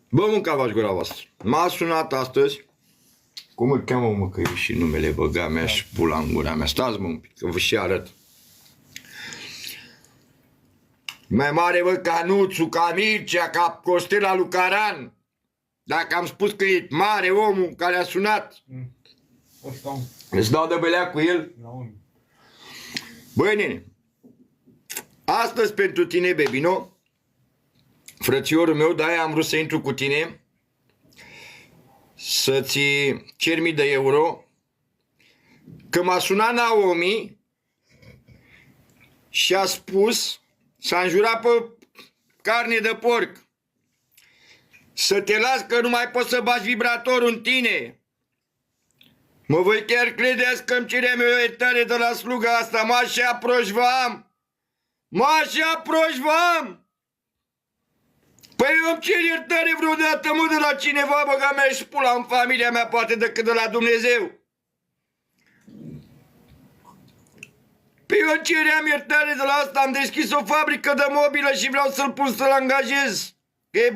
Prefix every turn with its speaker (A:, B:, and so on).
A: Bă, mâncavați gura voastră. M-a sunat astăzi. Cum îl cheamă, mă, că e și numele băga mea și pula în gura mea. Stați, mă, un pic, că vă și arăt. Mai mare, bă, ca Nuțu, ca Mircea, ca Costela lui Caran. Dacă am spus că e mare omul care a sunat, îți dau de belea cu el. Băi, nene, astăzi pentru tine, Bebino, frățiorul meu, de-aia am vrut să intru cu tine, să-ți cer 1000 de euro, că m-a sunat Naomi și a spus, s-a înjurat pe carne de porc, să te las că nu mai poți să bagi vibratorul în tine. Mă, voi chiar credeți că îmi ceream eu iertare de la sluga asta? Mă așa proșvam! Mă așa proșvam! Păi eu îmi cer iertare vreodată, mă, de la cineva, băga mea și pula în familia mea, poate decât de la Dumnezeu. Păi eu ceream iertare de la asta, am deschis o fabrică de mobilă și vreau să-l pun să-l angajez. Că e